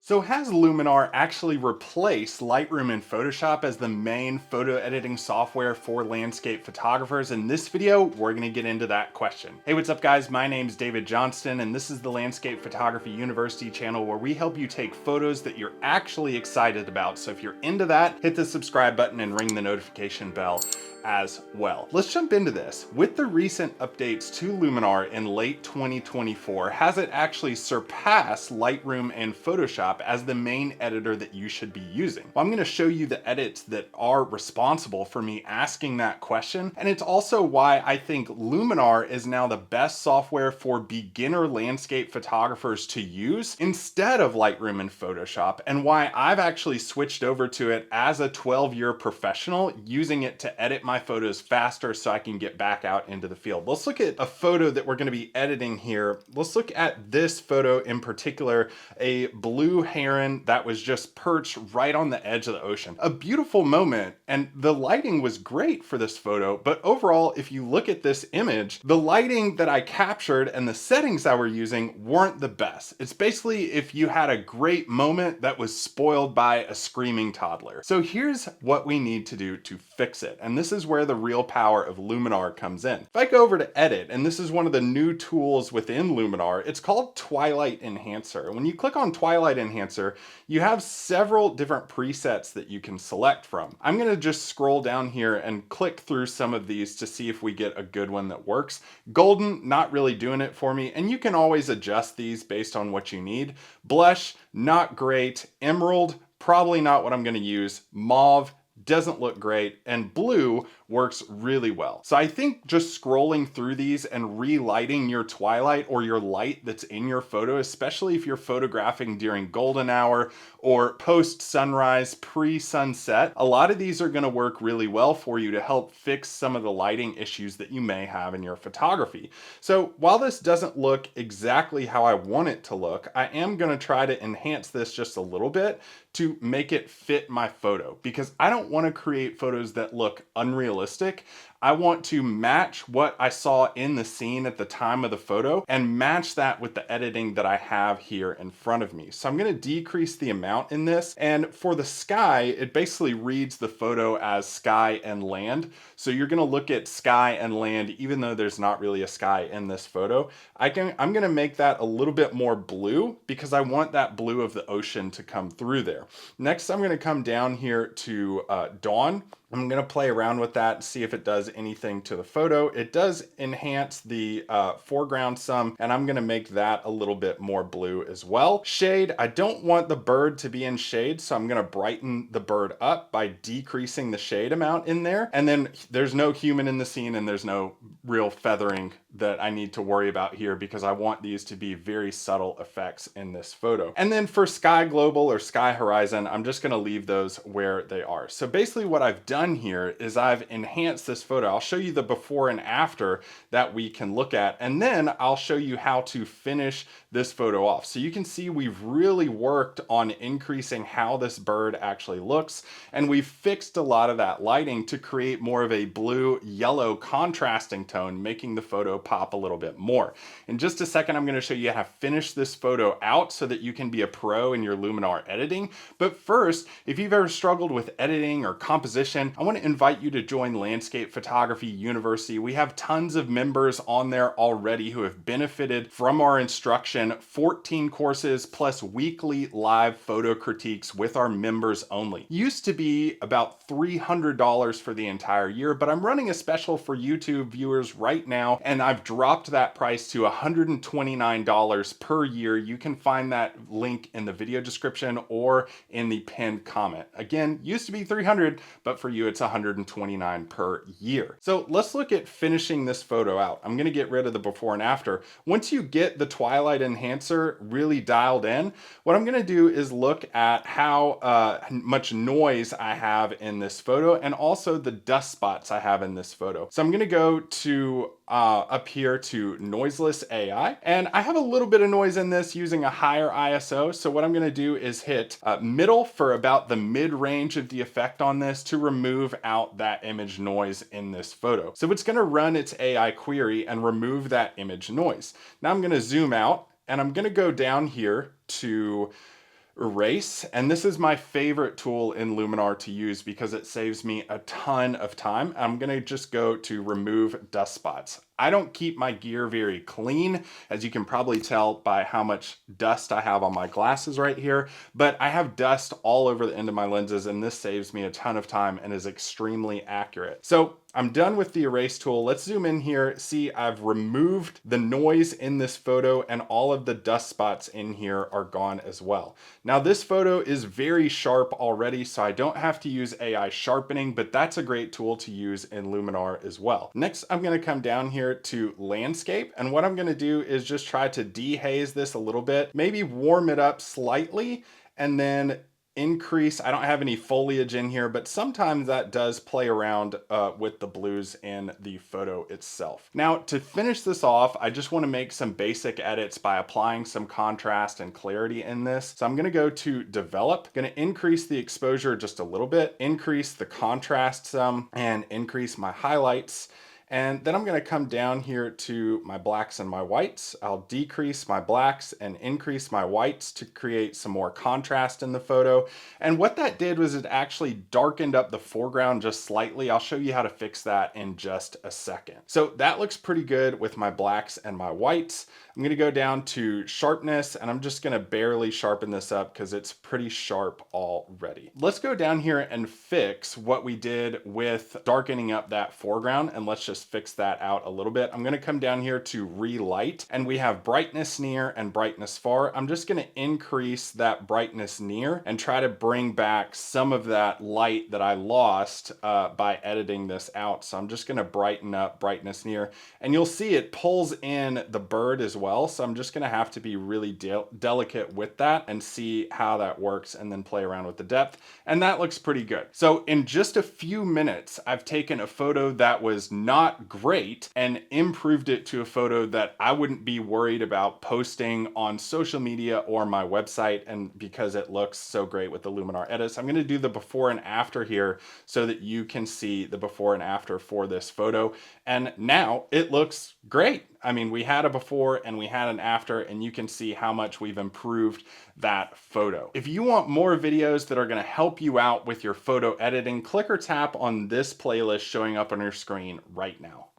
So has Luminar actually replaced Lightroom and Photoshop as the main photo editing software for landscape photographers? In this video, we're gonna get into that question. Hey, what's up guys? My name's David Johnston and this is the Landscape Photography University channel where we help you take photos that you're actually excited about. So if you're into that, hit the subscribe button and ring the notification bell as well. Let's jump into this. With the recent updates to Luminar in late 2024, has it actually surpassed Lightroom and Photoshop as the main editor that you should be using? Well, I'm going to show you the edits that are responsible for me asking that question, and it's also why I think Luminar is now the best software for beginner landscape photographers to use instead of Lightroom and Photoshop, and why I've actually switched over to it as a 12-year professional, using it to edit my photos faster so I can get back out into the field. Let's look at a photo that we're going to be editing here. Let's look at this photo in particular, a blue heron that was just perched right on the edge of the ocean. A beautiful moment, and the lighting was great for this photo, but overall, if you look at this image, the lighting that I captured and the settings I were using weren't the best. It's basically if you had a great moment that was spoiled by a screaming toddler. So here's what we need to do to fix it, and this is where the real power of Luminar comes in. If I go over to edit, and this is one of the new tools within Luminar, it's called Twilight Enhancer. When you click on Twilight Enhancer, you have several different presets that you can select from. I'm gonna just scroll down here and click through some of these to see if we get a good one that works. Golden, not really doing it for me, and you can always adjust these based on what you need. Blush, not great. Emerald, probably not what I'm gonna use. Mauve, doesn't look great, and blue works really well. So I think just scrolling through these and relighting your twilight or your light that's in your photo, especially if you're photographing during golden hour or post sunrise, pre-sunset, a lot of these are going to work really well for you to help fix some of the lighting issues that you may have in your photography. So while this doesn't look exactly how I want it to look, I am going to try to enhance this just a little bit to make it fit my photo, because I don't want to create photos that look unrealistic. I want to match what I saw in the scene at the time of the photo and match that with the editing that I have here in front of me. So I'm going to decrease the amount in this. And for the sky, it basically reads the photo as sky and land. So you're going to look at sky and land, even though there's not really a sky in this photo. I'm going to make that a little bit more blue because I want that blue of the ocean to come through there. Next, I'm going to come down here to dawn. I'm going to play around with that and see if it does anything to the photo. It does enhance the foreground some, and I'm going to make that a little bit more blue as well. Shade, I don't want the bird to be in shade, so I'm going to brighten the bird up by decreasing the shade amount in there. And then there's no human in the scene and there's no real feathering that I need to worry about here because I want these to be very subtle effects in this photo. And then for sky global or sky horizon, I'm just going to leave those where they are. So basically what I've done here is I've enhanced this photo. I'll show you the before and after that we can look at, and then I'll show you how to finish this photo off. So you can see we've really worked on increasing how this bird actually looks, and we've fixed a lot of that lighting to create more of a blue yellow contrasting tone, making the photo pop a little bit more. In just a second, I'm going to show you how to finish this photo out so that you can be a pro in your Luminar editing. But first, if you've ever struggled with editing or composition, I want to invite you to join Landscape Photography University. We have tons of members on there already who have benefited from our instruction, 14 courses plus weekly live photo critiques with our members only. Used to be about $300 for the entire year, but I'm running a special for YouTube viewers right now, and I've dropped that price to $129 per year. You can find that link in the video description or in the pinned comment. Again, used to be $300, but for you it's $129 per year. So let's look at finishing this photo out. I'm going to get rid of the before and after. Once you get the Twilight Enhancer really dialed in, what I'm going to do is look at how much noise I have in this photo and also the dust spots I have in this photo. So I'm going to go to up here to noiseless AI, and I have a little bit of noise in this using a higher ISO. So what I'm going to do is hit middle for about the mid range of the effect on this to remove out that image noise in this photo. So it's going to run its AI query and remove that image noise. Now I'm going to zoom out and I'm going to go down here to erase, and this is my favorite tool in Luminar to use because it saves me a ton of time. I'm gonna just go to remove dust spots. I don't keep my gear very clean, as you can probably tell by how much dust I have on my glasses right here, but I have dust all over the end of my lenses, and this saves me a ton of time and is extremely accurate. So I'm done with the erase tool. Let's zoom in here. See, I've removed the noise in this photo and all of the dust spots in here are gone as well. Now this photo is very sharp already, so I don't have to use AI sharpening, but that's a great tool to use in Luminar as well. Next, I'm gonna come down here to landscape, and what I'm gonna do is just try to dehaze this a little bit, maybe warm it up slightly, and then increase. I don't have any foliage in here, but sometimes that does play around with the blues in the photo itself. Now, to finish this off, I just want to make some basic edits by applying some contrast and clarity in this. So I'm going to go to develop, going to increase the exposure just a little bit, increase the contrast some, and increase my highlights. And then I'm gonna come down here to my blacks and my whites. I'll decrease my blacks and increase my whites to create some more contrast in the photo. And what that did was it actually darkened up the foreground just slightly. I'll show you how to fix that in just a second. So that looks pretty good with my blacks and my whites. I'm gonna go down to sharpness, and I'm just gonna barely sharpen this up because it's pretty sharp already. Let's go down here and fix what we did with darkening up that foreground, and let's just fix that out a little bit. I'm gonna come down here to relight, and we have brightness near and brightness far. I'm just gonna increase that brightness near and try to bring back some of that light that I lost by editing this out. So I'm just gonna brighten up brightness near, and you'll see it pulls in the bird as well. So I'm just gonna have to be really delicate with that and see how that works, and then play around with the depth. And that looks pretty good. So in just a few minutes, I've taken a photo that was not great and improved it to a photo that I wouldn't be worried about posting on social media or my website, and because it looks so great with the Luminar edits. I'm gonna do the before and after here so that you can see the before and after for this photo. And now it looks great. I mean, we had a before and we had an after, and you can see how much we've improved that photo. If you want more videos that are gonna help you out with your photo editing, click or tap on this playlist showing up on your screen right now.